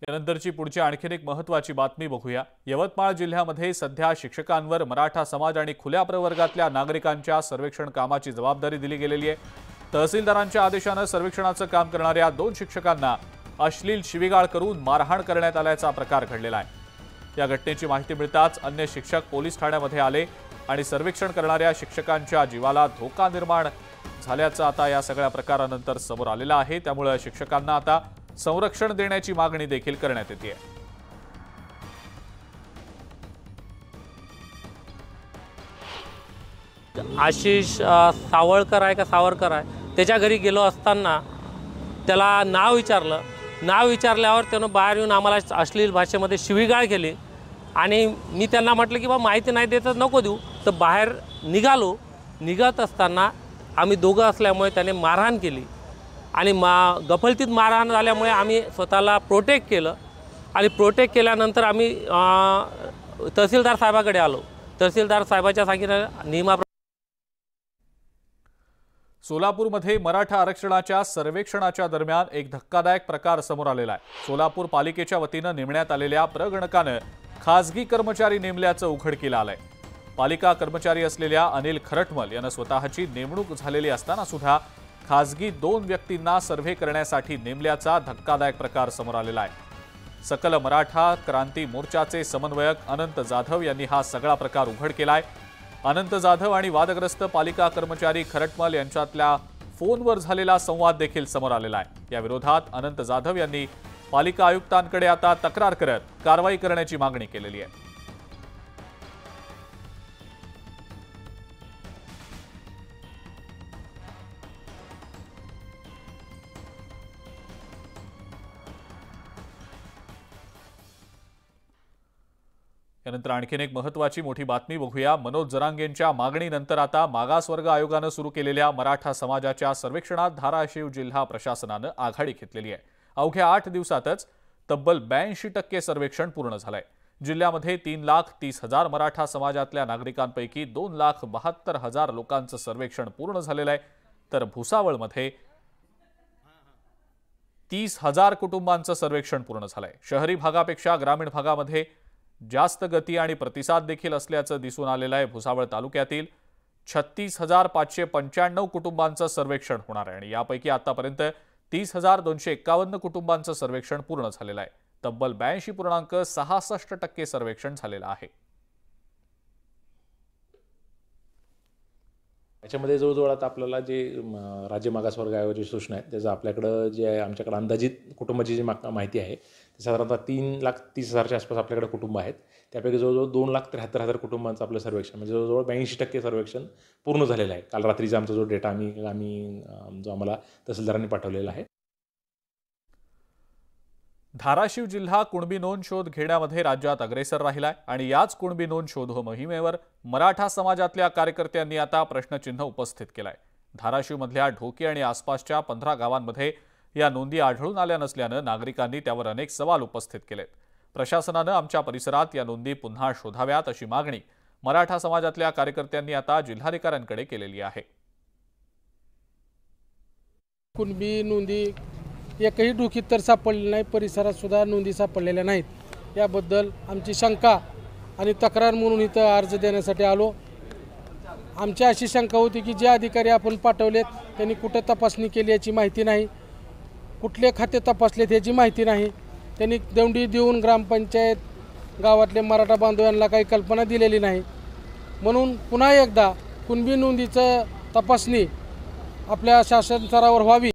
यानंतरची पुढची आणखीन एक महत्त्वाची बातमी बघूया। यवतमाळ जिल्ह्यामध्ये सध्या शिक्षकांवर मराठा समाज आणि खुल्या प्रवर्गातल्या नागरिकांच्या सर्वेक्षण कामाची जबाबदारी दिली गेलेली आहे। तहसीलदारांच्या आदेशाने सर्वेक्षणाचं काम करणाऱ्या 2 शिक्षकांना अश्लील शिवीगाळ करून मारहाण करण्यात आल्याचा प्रकार घडलेला आहे। या घटनेची माहिती मिळताच अन्य शिक्षक पोलीस ठाण्यामध्ये आले आणि सर्वेक्षण करणाऱ्या शिक्षकांच्या जीवाला धोका निर्माण झाल्याचं आता या सगळ्या प्रकारानंतर समोर आलेलं आहे। त्यामुळे शिक्षकांना आता संरक्षण देण्याची मागणी देखील करण्यात येते। आशिष सावळकर आहे का सावरकर आहे, त्याच्या घरी गेलो असताना त्याला नाव विचारल्यावर त्यानं बाहेर येऊन आम्हाला अश्लील भाषेमध्ये शिवीगाळ केली आणि मी त्यांना म्हटलं की बा माहिती नाही देत नको देऊ, तर बाहेर निघत असताना आम्ही दोघं असल्यामुळे त्याने मारहाण केली आणि गफलतीत मारहाण झाल्यामुळे आम्ही स्वतःला प्रोटेक्ट केलं आणि प्रोटेक्ट केल्यानंतर आम्ही तहसीलदार साहेबाकडे आलो। तहसीलदार साहेबाच्या सांगितलं नियमाप्रमाणे सोलापूरमध्ये मराठा आरक्षणाच्या सर्वेक्षणाच्या दरम्यान एक धक्कादायक प्रकार समोर आलेला आहे। सोलापूर पालिकेच्या वतीनं नेमण्यात आलेल्या प्रगणकानं खासगी कर्मचारी नेमल्याचं उघडकीला आलंय। पालिका कर्मचारी असलेल्या अनिल खरटमल यांना स्वतःची नेमणूक झालेली असताना सुद्धा खासगी 2 व्यक्तींना सर्व्हे करण्यासाठी नेमल्याचा धक्कादायक प्रकार समोर आलेला आहे। सकल मराठा क्रांती मोर्चाचे समन्वयक अनंत जाधव यांनी हा सगळा प्रकार उघड केलाय। अनंत जाधव आणि वादग्रस्त पालिका कर्मचारी खरटमल यांच्यातल्या फोनवर झालेला संवाद देखील समोर आलेला आहे। या विरोधात अनंत जाधव यांनी पालिका आयुक्तांकडे आता तक्रार करत कारवाई करण्याची मागणी केलेली आहे। यानंतर आणखीन एक महत्त्वाची मोठी बातमी बघूया। मनोज जरांगेंच्या मागणीनंतर आता मागासवर्ग आयोगाने सुरू केलेल्या मराठा समाजाच्या सर्वेक्षणात धाराशिव जिल्हा प्रशासनाने आघाडी घेतलेली आहे। अवघ्या 8 दिवसातच तब्बल 82% सर्वेक्षण पूर्ण झालंय। जिल्ह्यामध्ये 3,30,000 मराठा समाजातल्या नागरिकांपैकी 2,72,000 लोकांचं सर्वेक्षण पूर्ण झालेलं आहे, तर भुसावळमध्ये 30,000 कुटुंबांचं सर्वेक्षण पूर्ण झालंय। शहरी भागापेक्षा ग्रामीण भागामध्ये जास्त गती आणि प्रतिसाद देखील असल्याचं दिसून आलेलं आहे। भुसावळ तालुक्यातील 36,595 कुटुंबांचं सर्वेक्षण होणार आहे आणि यापैकी आतापर्यंत 30,251 कुटुंबांचं सर्वेक्षण पूर्ण झालेलं आहे। तब्बल 82.66% सर्वेक्षण झालेलं आहे। याच्यामध्ये जवळजवळ आता आपल्याला जे राज्य मागासवर्ग आयोगाची सूचना आहेत त्याचं आपल्याकडं जे आहे आमच्याकडे अंदाजित कुटुंबाची जी माहिती आहे ते साधारणतः 3,30,000च्या आसपास आपल्याकडे कुटुंब आहेत। त्यापैकी जवळजवळ 2,73,000 कुटुंबांचं आपलं सर्वेक्षण म्हणजे जवळजवळ 82% सर्वेक्षण पूर्ण झालेलं आहे। काल रात्रीचा आमचा जो डेटा जो आम्हाला तहसीलदारांनी पाठवलेला आहे। धाराशिव जिल्हा कुणबी नोंद शोध घेण्यामध्ये राज्यात अग्रेसर राहिलाय आणि याच कुणबी नोंद शोध मोहिमेवर मराठा समाजातल्या कार्यकर्त्यांनी आता प्रश्नचिन्ह उपस्थित केलाय। धाराशिवमधल्या ढोकी आणि आसपासच्या 15 गावांमध्ये या नोंदी आढळून आल्या नसल्यानं नागरिकांनी त्यावर अनेक सवाल उपस्थित केलेत। प्रशासनानं आमच्या परिसरात या नोंदी पुन्हा शोधाव्यात अशी मागणी मराठा समाजातल्या कार्यकर्त्यांनी आता जिल्हाधिकाऱ्यांकडे केलेली आहे। कुणबी नोंदी एकही ढोकीत तर सापडलेली नाही, परिसरात सुद्धा नोंदी सापडलेल्या नाहीत। याबद्दल आमची शंका आणि तक्रार म्हणून इथं अर्ज देण्यासाठी आलो। आमची अशी शंका होती की जे अधिकारी आपण पाठवलेत त्यांनी कुठे तपासणी केली याची माहिती नाही, कुठले खाते तपासलेत याची माहिती नाही, त्यांनी दौंडी देऊन ग्रामपंचायत गावातले मराठा बांधवांना काही कल्पना दिलेली नाही। म्हणून पुन्हा एकदा कुणबी नोंदीचं तपासणी आपल्या शासन स्तरावर व्हावी